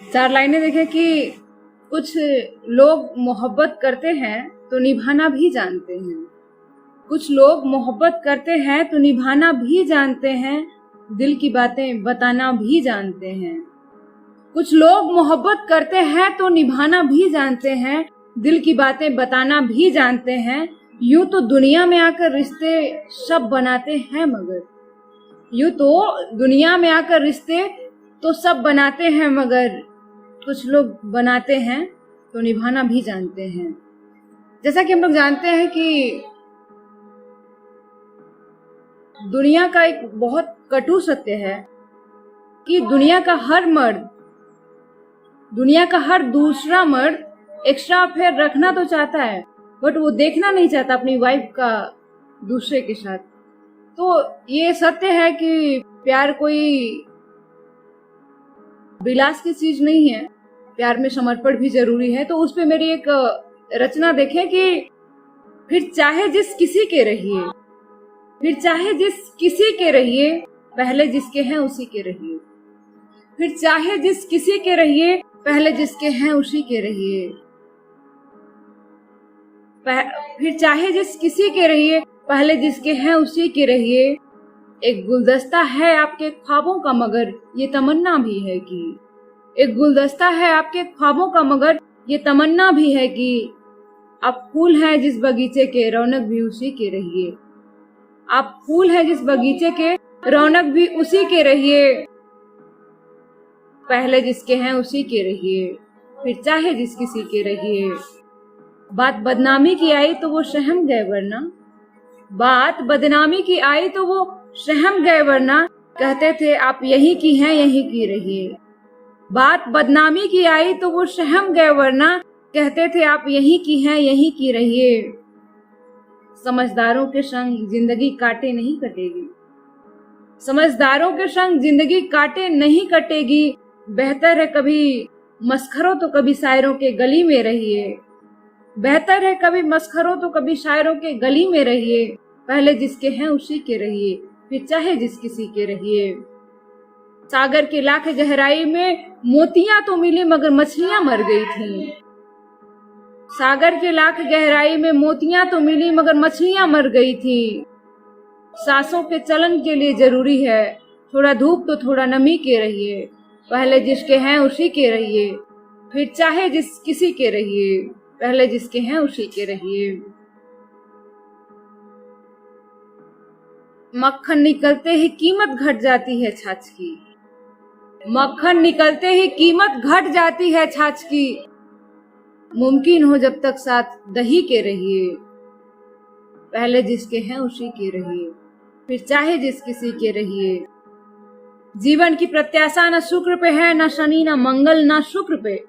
चार लाइनें देखें कि कुछ लोग मोहब्बत करते हैं तो निभाना भी जानते हैं। कुछ लोग मोहब्बत करते हैं तो निभाना भी जानते हैं, दिल की बातें बताना भी जानते हैं। कुछ लोग मोहब्बत करते हैं तो निभाना भी जानते हैं, दिल की बातें बताना भी जानते हैं। यूं तो दुनिया में आकर रिश्ते सब बनाते हैं मगर यूं तो दुनिया में आकर रिश्ते तो सब बनाते हैं मगर कुछ लोग बनाते हैं तो निभाना भी जानते हैं। जैसा कि हम लोग जानते हैं कि दुनिया का एक बहुत कटु सत्य है कि दुनिया का हर दूसरा मर्द एक्स्ट्रा अफेयर रखना तो चाहता है, बट वो देखना नहीं चाहता अपनी वाइफ का दूसरे के साथ। तो ये सत्य है कि प्यार कोई विलास की चीज नहीं है, प्यार में समर्पण भी जरूरी है। तो उस पे मेरी एक रचना देखें कि फिर चाहे जिस किसी के रहिए, पहले जिसके हैं उसी के रहिए। फिर चाहे जिस किसी के रहिए, पहले जिसके हैं उसी के रहिए। फिर चाहे जिस किसी के रहिए, पहले जिसके हैं उसी के रहिए। एक गुलदस्ता है आपके ख्वाबों का मगर ये तमन्ना भी है कि एक गुलदस्ता है आपके ख्वाबों का मगर ये तमन्ना भी है कि आप फूल हैं जिस बगीचे के, रौनक भी उसी के रहिए। आप फूल हैं जिस बगीचे के, रौनक भी उसी के रहिए। पहले जिसके हैं उसी के रहिए, फिर चाहे जिस किसी के रहिए। बात बदनामी की आई तो वो सहम गए वरना कहते थे आप यहीं की हैं यहीं की रहिए। बात बदनामी की आई तो वो सहम गए वरना कहते थे आप यहीं की हैं यहीं की रहिए। समझदारों के संग जिंदगी काटे नहीं कटेगी, समझदारों के संग जिंदगी काटे नहीं कटेगी। बेहतर है कभी मस्खरों तो कभी शायरों के गली में रहिए। बेहतर है कभी मस्खरों तो कभी शायरों के गली में रहिए। पहले जिसके हैं उसी के रहिए, फिर चाहे जिस किसी के रहिए। सागर के लाख गहराई में मोतियां तो मिली मगर मछलियां मर गई थीं। सागर के लाख गहराई में मोतियां तो मिली मगर मछलियां मर गई थी। सांसों के चलन के लिए जरूरी है थोड़ा धूप तो थोड़ा नमी के रहिए। पहले जिसके हैं उसी के रहिए, फिर चाहे जिस किसी के रहिए। पहले जिसके हैं उसी के रहिए। मक्खन निकलते ही कीमत घट जाती है छाछ की। मक्खन निकलते ही कीमत घट जाती है छाछ की। मुमकिन हो जब तक साथ दही के रहिए। पहले जिसके हैं उसी के रहिए, फिर चाहे जिस किसी के रहिए। जीवन की प्रत्याशा न शुक्र पे है, न शनि न मंगल न शुक्र पे।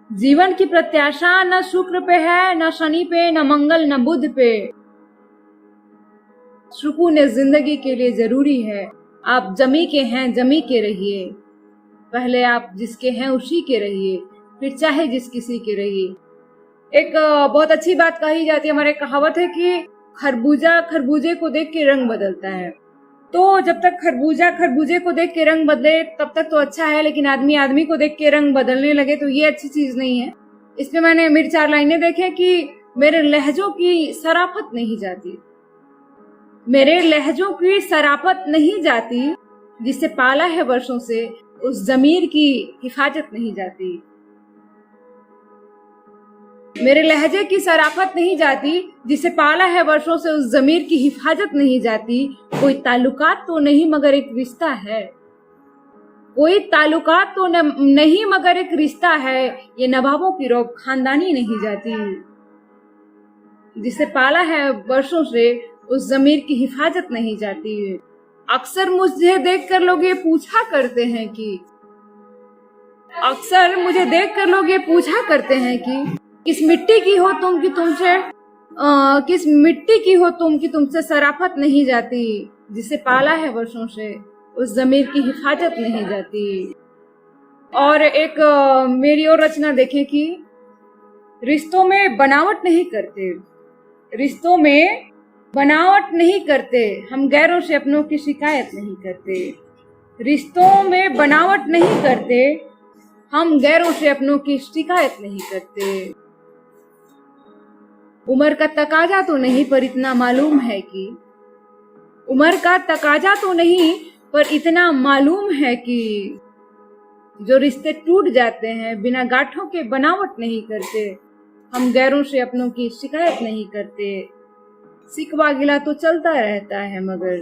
जीवन की प्रत्याशा न शुक्र पे है, न शनि पे न मंगल न बुध पे। सुकून जिंदगी के लिए जरूरी है आप जमी के हैं जमी के रहिए। पहले आप जिसके हैं उसी के रहिए, फिर चाहे जिस किसी के रहिए। एक बहुत अच्छी बात कही जाती है, हमारे कहावत है कि खरबूजा खरबूजे को देख के रंग बदलता है। तो जब तक खरबूजा खरबूजे को देख के रंग बदले तब तक तो अच्छा है, लेकिन आदमी आदमी को देख के रंग बदलने लगे तो ये अच्छी चीज नहीं है। इसमें मैंने मेरी चार लाइनें देखे कि मेरे लहजों की सराफत नहीं जाती, मेरे लहजों की सराफत नहीं जाती। जिसे पाला है वर्षों से उस जमीर की हिफाजत नहीं जाती। मेरे लहजे की सराफत नहीं जाती, जिसे पाला है वर्षों से उस जमीर की हिफाजत नहीं जाती। कोई ताल्लुकात तो नहीं मगर एक रिश्ता है, कोई ताल्लुकात तो नहीं मगर एक रिश्ता है। ये नवाबों की रोब खानदानी नहीं जाती। जिसे पाला है वर्षों से उस जमीर की हिफाजत नहीं जाती। अक्सर मुझे देखकर लोग ये पूछा करते हैं कि किस मिट्टी की हो तुम कि तुमसे सराफत नहीं जाती। जिसे पाला है वर्षों से उस जमीर की हिफाजत नहीं जाती। और एक मेरी और रचना देखें कि रिश्तों में बनावट नहीं करते, हम गैरों से अपनों की शिकायत नहीं करते। रिश्तों में बनावट नहीं करते, हम गैरों से अपनों की शिकायत नहीं करते। उम्र का तकाजा तो नहीं, पर इतना मालूम है कि उम्र का तकाजा तो नहीं, पर इतना मालूम है कि जो रिश्ते टूट जाते हैं बिना गांठों के बनावट नहीं करते। हम गैरों से अपनों की शिकायत नहीं करते। शिकवा गिला तो चलता रहता है मगर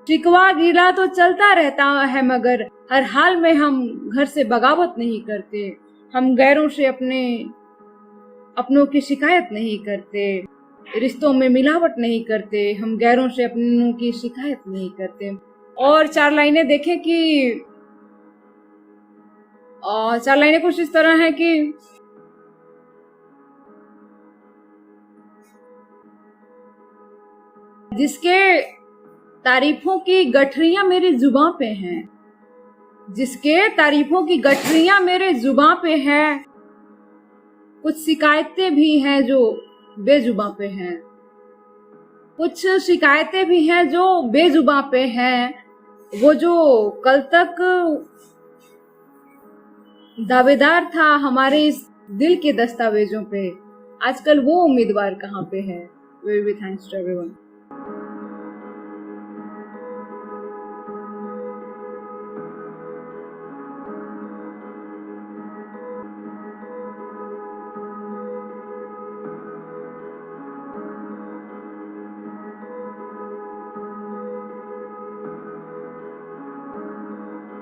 शिकवा गिला तो चलता रहता है मगर हर हाल में हम घर से बगावत नहीं करते। हम गैरों से अपनों की शिकायत नहीं करते। रिश्तों में मिलावट नहीं करते। हम गैरों से अपनों की शिकायत नहीं करते। और चार लाइनें देखें कि चार लाइनें कुछ इस तरह है कि जिसके तारीफों की गठरियां मेरी जुबां पे हैं, जिसके तारीफों की गठरियां मेरे जुबां पे हैं, कुछ शिकायतें भी हैं जो बेजुबां पे हैं, कुछ शिकायतें भी हैं जो बेजुबां पे हैं। वो जो कल तक दावेदार था हमारे इस दिल के दस्तावेजों पे, आजकल वो उम्मीदवार कहाँ पे है। Very thanks to everyone.